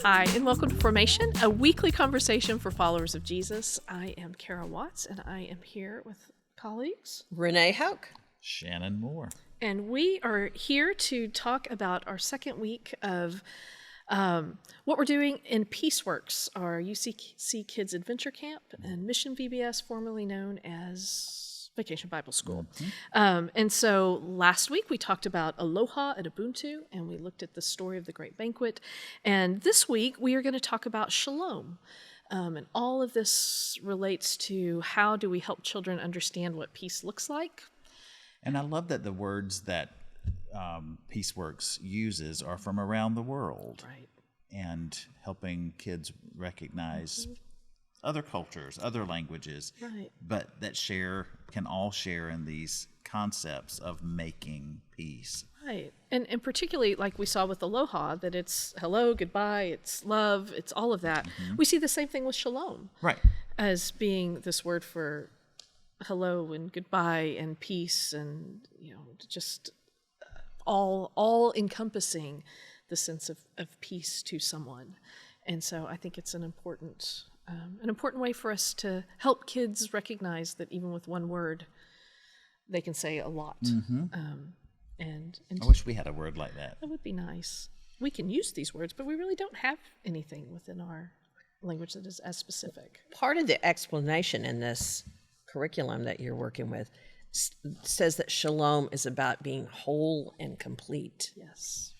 Hi, and welcome to Formation, a weekly conversation for followers of Jesus. I am Kara Watts, and I am here with colleagues. Renee Hoke. Shannon Moore. And we are here to talk about our second week of what we're doing in Peaceworks, our UCC Kids Adventure Camp and Mission VBS, formerly known as Vacation Bible School. And so last week we talked about Aloha and Ubuntu, and we looked at the story of the Great Banquet. And this week we are going to talk about Shalom. And all of this relates to how do we help children understand what peace looks like. And I love that the words that Peaceworks uses are from around the world. Right. And helping kids recognize other cultures, other languages, Right. but that can all share in these concepts of making peace. Right. And particularly like we saw with Aloha, that it's hello, goodbye, it's love, it's all of that. We see the same thing with Shalom. Right. As being this word for hello and goodbye and peace and, just all encompassing the sense of peace to someone. And so I think it's an important way for us to help kids recognize that even with one word, they can say a lot. And I wish we had a word like that. That would be nice. We can use these words, but we really don't have anything within our language that is as specific. Part of the explanation in this curriculum that you're working with says that shalom is about being whole and complete. Yes.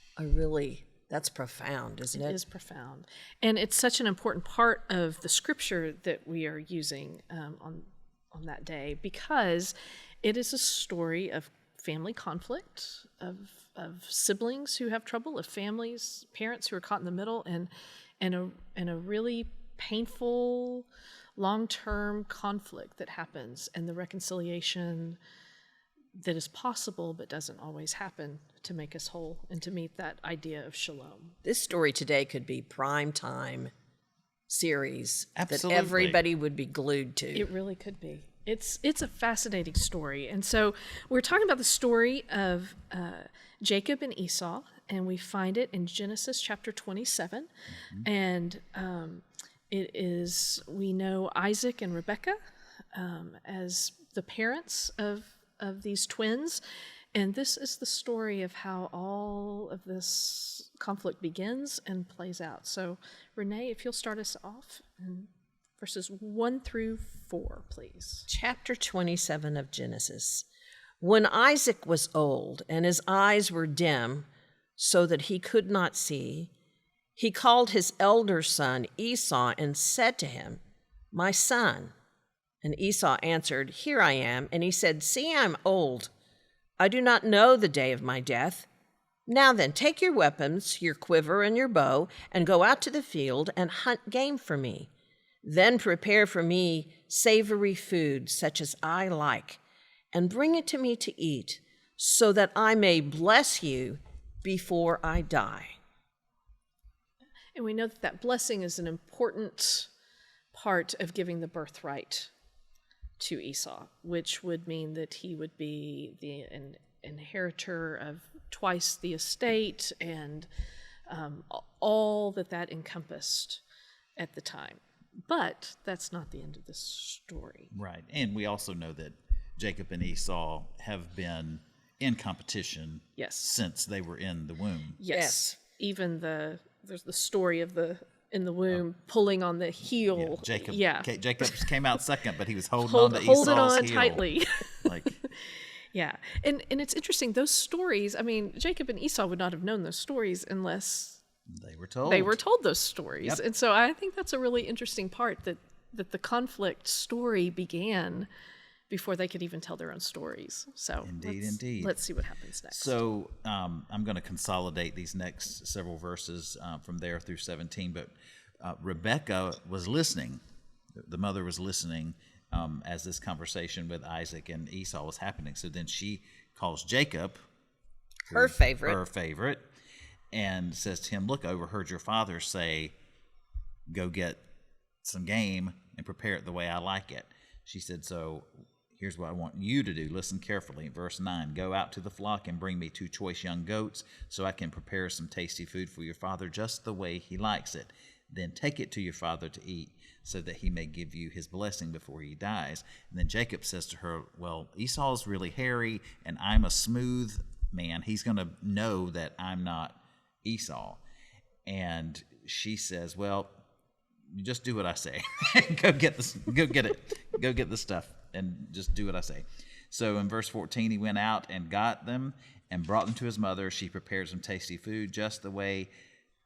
That's profound, isn't it? It is profound. And it's such an important part of the scripture that we are using on that day, because it is a story of family conflict, of siblings who have trouble, of families, parents who are caught in the middle, and a really painful long-term conflict that happens, and the reconciliation that is possible but doesn't always happen to make us whole and to meet that idea of shalom. This story today could be prime time series Absolutely. that everybody would be glued to. It really could be. It's a fascinating story. And so we're talking about the story of Jacob and Esau, and we find it in Genesis chapter 27. And it is, we know Isaac and Rebekah as the parents of these twins. And this is the story of how all of this conflict begins and plays out. So Renee, if you'll start us off in verses 1 through 4, please. Chapter 27 of Genesis. When Isaac was old and his eyes were dim so that he could not see, he called his elder son Esau and said to him, "My son." And Esau answered, "Here I am." And he said, "See, I'm old. I do not know the day of my death. Now then, take your weapons, your quiver and your bow, and go out to the field and hunt game for me. Then prepare for me savory food such as I like, and bring it to me to eat, so that I may bless you before I die." And we know that blessing is an important part of giving the birthright to Esau, which would mean that he would be an inheritor of twice the estate and all that encompassed at the time. But that's not the end of the story. Right. And we also know that Jacob and Esau have been in competition since they were in the womb. Yes. Even there's the story of in the womb pulling on the heel. Jacob came out second, but he was holding on to Esau's heel. Tightly. Yeah. And it's interesting, those stories, I mean, Jacob and Esau would not have known those stories unless they were told those stories. Yep. And so I think that's a really interesting part, that the conflict story began before they could even tell their own stories. So Indeed. Let's see what happens next. So I'm going to consolidate these next several verses from there through 17. But Rebekah was listening. The mother was listening as this conversation with Isaac and Esau was happening. So then she calls Jacob, her favorite, and says to him, "Look, I overheard your father say, go get some game and prepare it the way I like it." She said, "So here's what I want you to do. Listen carefully. Verse 9, go out to the flock and bring me 2 choice young goats so I can prepare some tasty food for your father just the way he likes it. Then take it to your father to eat so that he may give you his blessing before he dies. And then Jacob says to her, well, Esau's really hairy and I'm a smooth man. He's going to know that I'm not Esau. And she says, well, you just do what I say. Go get the stuff and just do what I say. So in verse 14, he went out and got them and brought them to his mother. She prepared some tasty food just the way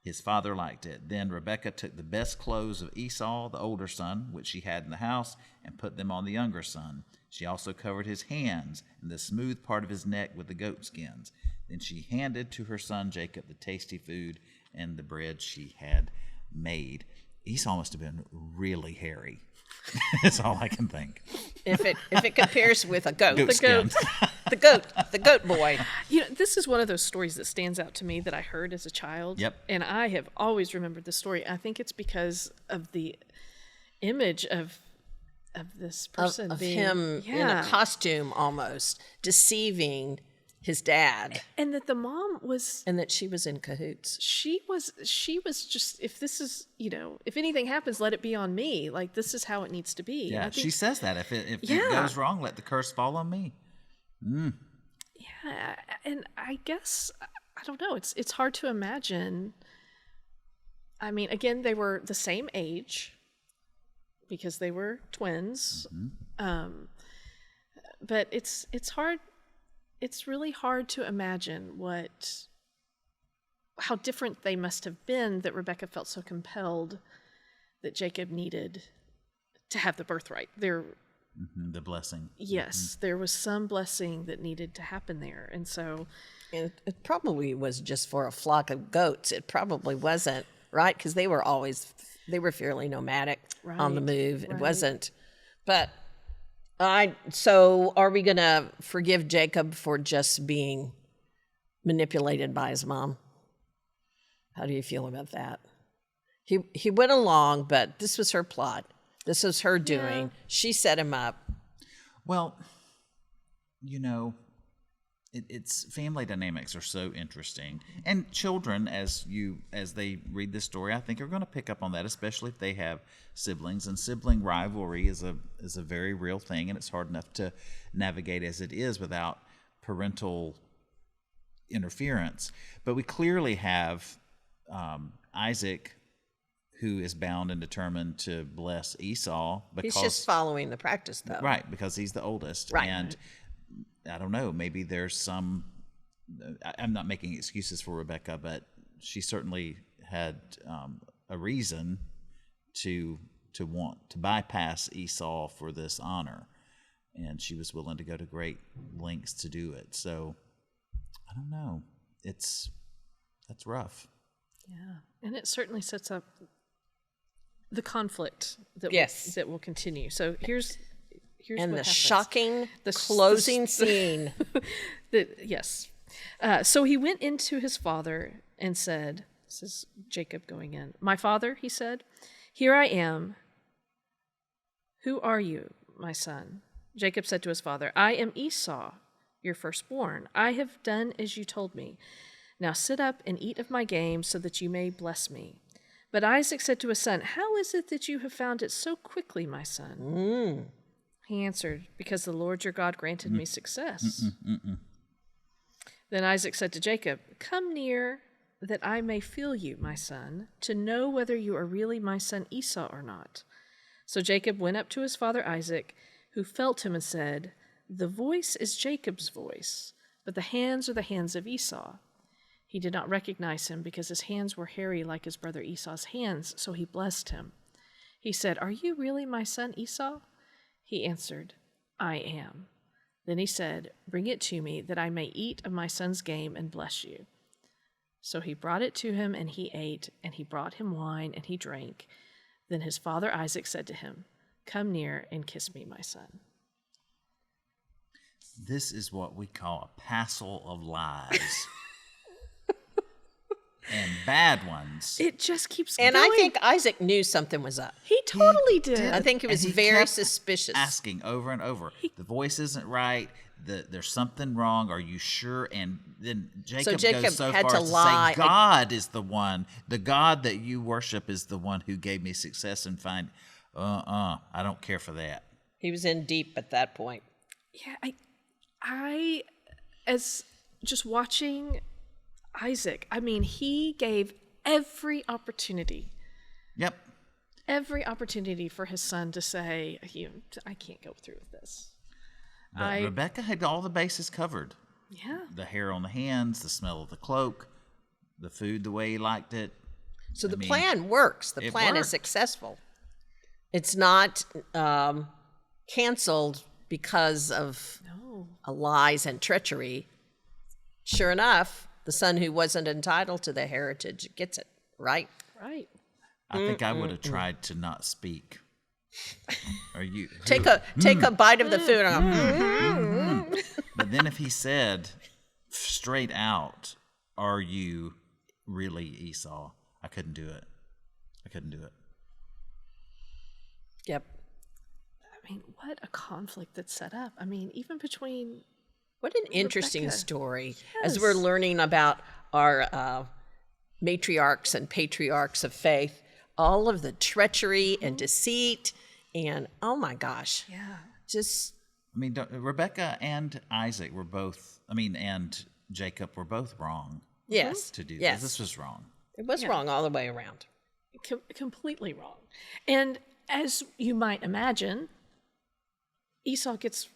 his father liked it. Then Rebekah took the best clothes of Esau, the older son, which she had in the house, and put them on the younger son. She also covered his hands and the smooth part of his neck with the goat skins. Then she handed to her son Jacob the tasty food and the bread she had made. Esau must have been really hairy. That's all I can think. If it compares with a goat, Goat skin. the goat boy. You know, this is one of those stories that stands out to me that I heard as a child. Yep. And I have always remembered the story. I think it's because of the image of this person Of being him in a costume almost, deceiving his dad. and that the mom was And that she was in cahoots. she was just, if this is, if anything happens, let it be on me. Like, this is how it needs to be. Yeah, I think, she says that. If it Yeah. goes wrong, let the curse fall on me. yeah, and I guess I don't know. It's hard to imagine. I mean, again, they were the same age because they were twins. But it's hard. It's really hard to imagine how different they must have been that Rebekah felt so compelled that Jacob needed to have the birthright. The blessing. Yes, there was some blessing that needed to happen there. And so, And it probably was just for a flock of goats. It probably wasn't, right? Because they were fairly nomadic on the Right, move. It right. wasn't. But so are we going to forgive Jacob for just being manipulated by his mom? How do you feel about that? He went along, but this was her plot. This was her doing. She set him up. Well, it's family dynamics are so interesting, and children, as they read this story, I think are going to pick up on that, especially if they have siblings. And sibling rivalry is a very real thing, and it's hard enough to navigate as it is without parental interference. But we clearly have Isaac, who is bound and determined to bless Esau because He's just following the practice, though. right, because he's the oldest. Right. And I don't know, maybe there's some, I'm not making excuses for Rebekah, but she certainly had a reason to want to bypass Esau for this honor. And she was willing to go to great lengths to do it. So I don't know. That's rough. yeah. And it certainly sets up the conflict that Yes. that will continue. So here's And what the happens. shocking closing scene. Yes. So he went into his father and said, this is Jacob going in. My father, he said, here I am. Who are you, my son? Jacob said to his father, I am Esau, your firstborn. I have done as you told me. Now sit up and eat of my game so that you may bless me. But Isaac said to his son, how is it that you have found it so quickly, my son? He answered, because the Lord your God granted me success. Then Isaac said to Jacob, come near that I may feel you, my son, to know whether you are really my son Esau or not. So Jacob went up to his father Isaac, who felt him and said, the voice is Jacob's voice, but the hands are the hands of Esau. He did not recognize him because his hands were hairy like his brother Esau's hands, so he blessed him. He said, are you really my son Esau? He answered, I am. Then he said, bring it to me that I may eat of my son's game and bless you. So he brought it to him and he ate, and he brought him wine and he drank. Then his father Isaac said to him, come near and kiss me, my son. This is what we call a passel of lies. and bad ones. It just keeps And going. I think Isaac knew something was up. he totally did. I think he was And very kept suspicious. asking over and over, the voice isn't right, there's something wrong, are you sure? And then Jacob Jacob goes so had far to as to lie. say, God is the one, the God that you worship is the one who gave me success and find, I don't care for that. He was in deep at that point. Yeah, I, as just watching Isaac, I mean, he gave every opportunity for his son to say, I can't go through with this. But Rebecca had all the bases covered. Yeah. The hair on the hands, the smell of the cloak, the food the way he liked it. So the plan works. The plan is worked. successful. It's not canceled because of lies and treachery. Sure enough, the son who wasn't entitled to the heritage gets it, right? Right. I think I would have tried to not speak. Are you Take a bite of the food and go, But then if he said straight out, "Are you really Esau?" I couldn't do it. Yep. I mean, what a conflict that's set up. I mean, even between What an interesting Rebecca. story Yes. as we're learning about our matriarchs and patriarchs of faith, all of the treachery and deceit, and oh my gosh, yeah. just I mean, Rebecca and Isaac were both. And Jacob were both wrong yes, to do yes. this. This was wrong. It was wrong all the way around. Completely wrong. And as you might imagine, Esau gets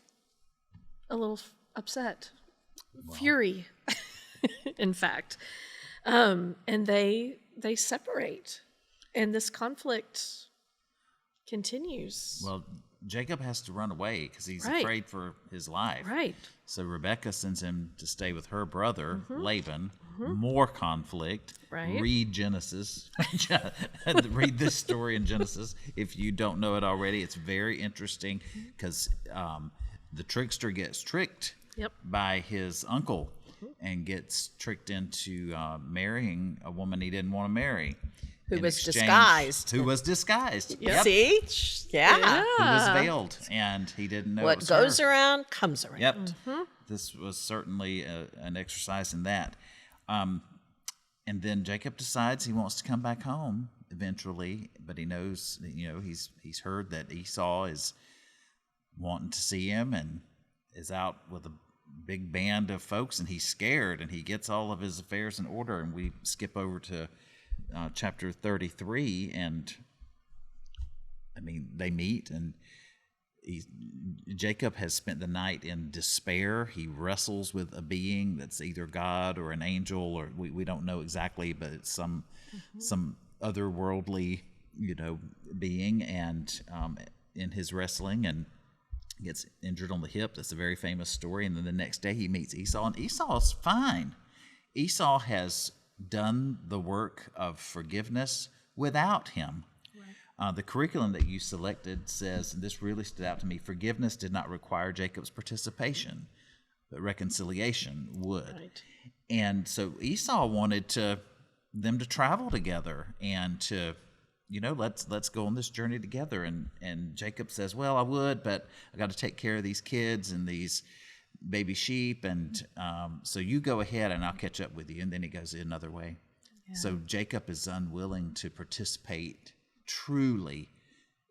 a little upset, fury, in fact, and they separate, and this conflict continues. Well, Jacob has to run away because he's Right. afraid for his life. Right. So Rebecca sends him to stay with her brother, Laban. More conflict. Right. Read Genesis. Read this story in Genesis if you don't know it already. It's very interesting because the trickster gets tricked Yep. by his uncle and gets tricked into marrying a woman he didn't want to marry. Who In was exchange- disguised. Who was disguised. Yep. See? Yeah. Who was veiled, and he didn't know it What was goes her. around comes around. Yep. This was certainly an exercise in that. And then Jacob decides he wants to come back home eventually, but he knows, he's heard that Esau is wanting to see him and is out with a big band of folks, and he's scared, and he gets all of his affairs in order. And we skip over to chapter 33, and they meet, and Jacob has spent the night in despair. He wrestles with a being that's either God or an angel, or we don't know exactly, but it's some otherworldly, being, and in his wrestling, and gets injured on the hip. That's a very famous story. And then the next day he meets Esau, and Esau's fine. Esau has done the work of forgiveness without him. The curriculum that you selected says, and this really stood out to me, forgiveness did not require Jacob's participation, but reconciliation would. Right. And so Esau wanted them to travel together and to, let's go on this journey together. And Jacob says, well, I would, but I got to take care of these kids and these baby sheep, and so you go ahead and I'll catch up with you. And then he goes another way. Yeah. So Jacob is unwilling to participate truly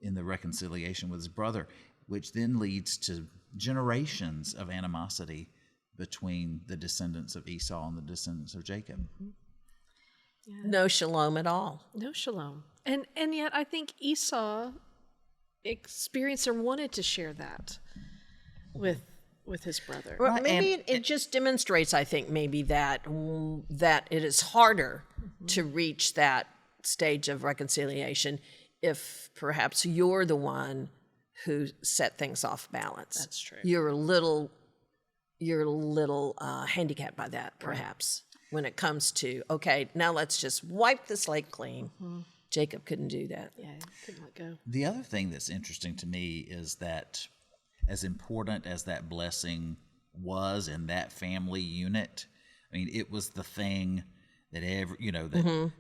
in the reconciliation with his brother, which then leads to generations of animosity between the descendants of Esau and the descendants of Jacob. Mm-hmm. Yeah. No shalom at all. No shalom. And yet I think Esau experienced or wanted to share that with his brother. Well, maybe it just demonstrates, I think, maybe that it is harder to reach that stage of reconciliation if perhaps you're the one who set things off balance. That's true. You're a little handicapped by that, perhaps, when it comes to, okay, now let's just wipe the slate clean. Mm-hmm. Jacob couldn't do that. Yeah, couldn't let go. The other thing that's interesting to me is that as important as that blessing was in that family unit, it was the thing that that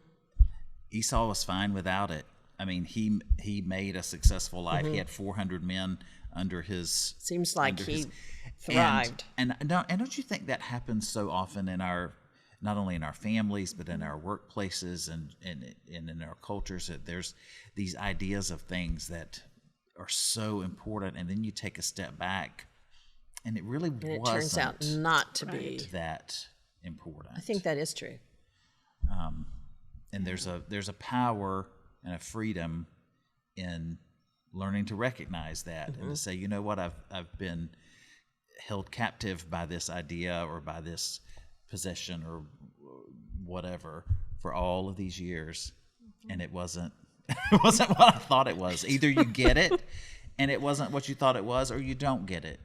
Esau was fine without it. I mean, he made a successful life. He had 400 men under his. Seems like under he his, thrived. And don't you think that happens so often in our, not only in our families, but in our workplaces and in our cultures, that there's these ideas of things that are so important, and then you take a step back, and it really It wasn't turns out not to be. that important. I think that is true. And there's a power and a freedom in learning to recognize that and to say, you know what, I've been held captive by this idea or by this possession or whatever for all of these years, and it wasn't what I thought it was. Either you get it and it wasn't what you thought it was, or you don't get it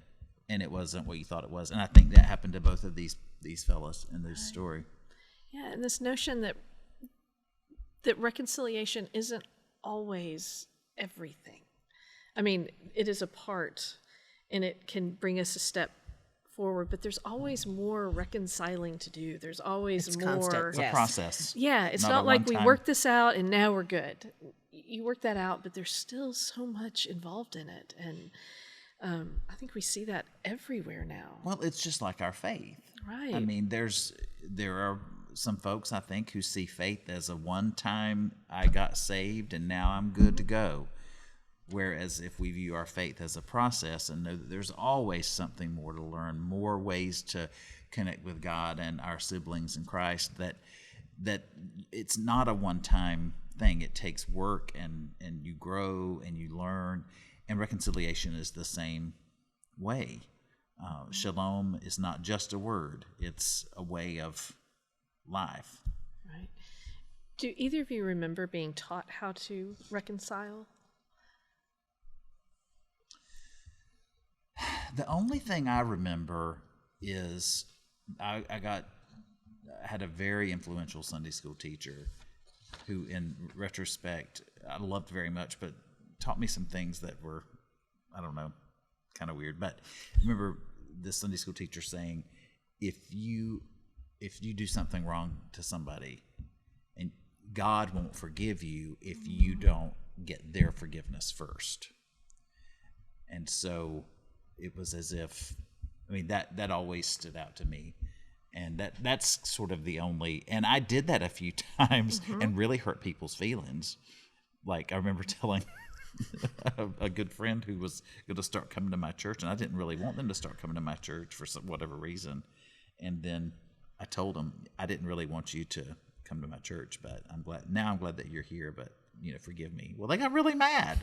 and it wasn't what you thought it was. And I think that happened to both of these fellas in this story. Yeah, and this notion that reconciliation isn't always everything. I mean, it is a part, and it can bring us a step forward, but there's always more reconciling to do. There's always more. Constant. It's a Yes. process. Yeah, it's Not not a like we one-time. worked this out and now we're good. You work that out, but there's still so much involved in it, and I think we see that everywhere now. Well, it's just like our faith. Right. I mean, there are some folks, I think, who see faith as a one-time, I got saved and now I'm good to go. Whereas if we view our faith as a process and know that there's always something more to learn, more ways to connect with God and our siblings in Christ, that it's not a one-time thing. It takes work, and you grow and you learn, and reconciliation is the same way. Shalom is not just a word, it's a way of life. Right. Do either of you remember being taught how to reconcile? The only thing I remember is I had a very influential Sunday school teacher who, in retrospect, I loved very much, but taught me some things that were, I don't know, kind of weird. But I remember this Sunday school teacher saying, if you do something wrong to somebody, and God won't forgive you if you don't get their forgiveness first. And so it was as if, I mean, that always stood out to me. And that's sort of the only, and I did that a few times and really hurt people's feelings. Like, I remember telling a good friend who was going to start coming to my church, and I didn't really want them to start coming to my church for whatever reason. And then I told them, I didn't really want you to come to my church, but I'm glad that you're here, but, forgive me. Well, they got really mad.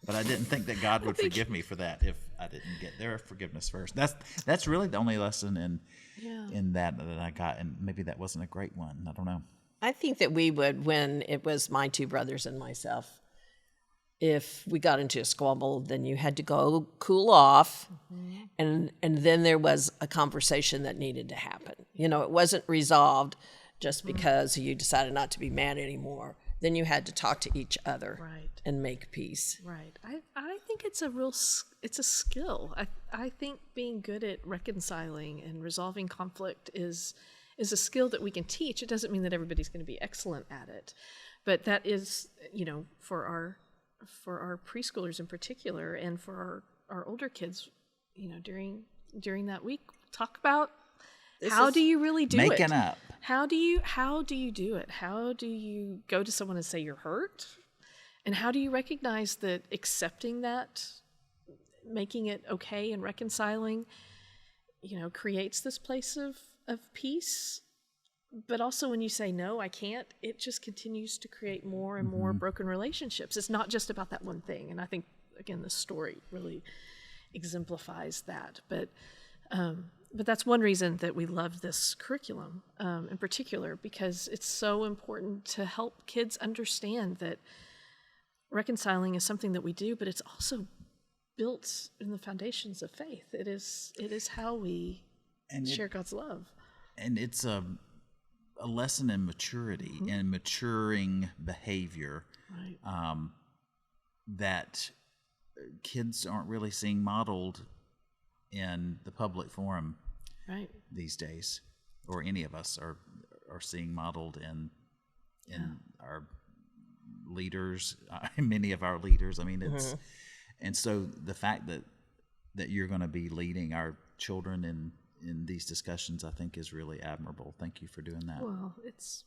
But I didn't think that God would forgive me for that if I didn't get their forgiveness first. That's really the only lesson in that I got, and maybe that wasn't a great one. I don't know. I think that we would, when it was my two brothers and myself, if we got into a squabble, then you had to go cool off, and then there was a conversation that needed to happen. It wasn't resolved just because you decided not to be mad anymore. Then you had to talk to each other and make peace. Right. I think it's a skill. I think being good at reconciling and resolving conflict is a skill that we can teach. It doesn't mean that everybody's going to be excellent at it, but that is, for our preschoolers in particular, and for our older kids, during that week, talk about how do you really do it? Making up. How do you do it? How do you go to someone and say you're hurt? And how do you recognize that accepting that, making it okay and reconciling, creates this place of peace? But also when you say, no, I can't, it just continues to create more and more broken relationships. It's not just about that one thing. And I think, again, this story really exemplifies that. But that's one reason that we love this curriculum in particular, because it's so important to help kids understand that reconciling is something that we do, but it's also built in the foundations of faith. It is how we share God's love. And it's a lesson in maturity and maturing behavior that kids aren't really seeing modeled in the public forum these days, or any of us are are seeing modeled in our leaders, many of our leaders. I mean, it's and so the fact that you're going to be leading our children in these discussions, I think, is really admirable. Thank you for doing that. Well, it's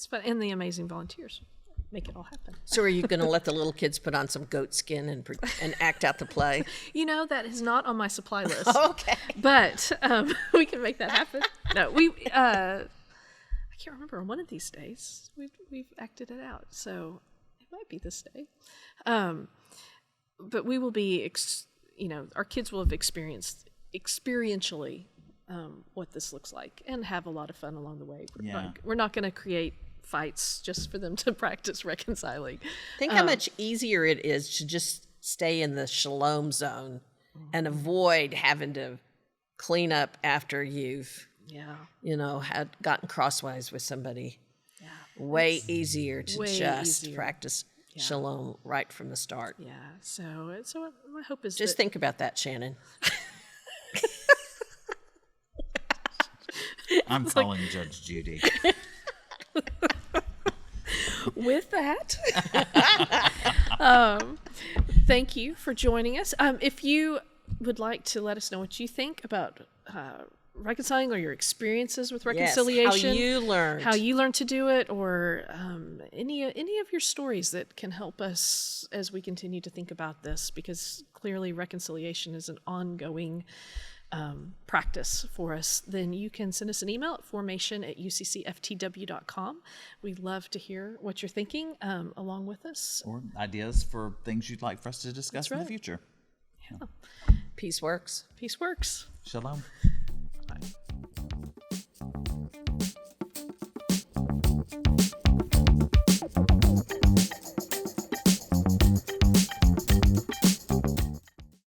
fun, and the amazing volunteers make it all happen. So are you going to let the little kids put on some goat skin and act out the play? You know, that is not on my supply list. Okay. But we can make that happen. No, I can't remember. On one of these days, we've acted it out. So it might be this day. But we will be, our kids will have experienced experientially what this looks like and have a lot of fun along the way. We're not going to create fights just for them to practice reconciling. Think how much easier it is to just stay in the shalom zone and avoid having to clean up after you've had gotten crosswise with somebody. Way easier to practice shalom right from the start. Yeah. So my hope is just think about that, Shannon. I'm calling Judge Judy. With that, thank you for joining us. If you would like to let us know what you think about reconciling or your experiences with reconciliation, how you learned to do it, or any of your stories that can help us as we continue to think about this, because clearly reconciliation is an ongoing practice for us, then you can send us an email at formation@uccftw.com. We'd love to hear what you're thinking along with us. Or ideas for things you'd like for us to discuss in the future. Yeah. Peace works. Peace works. Shalom.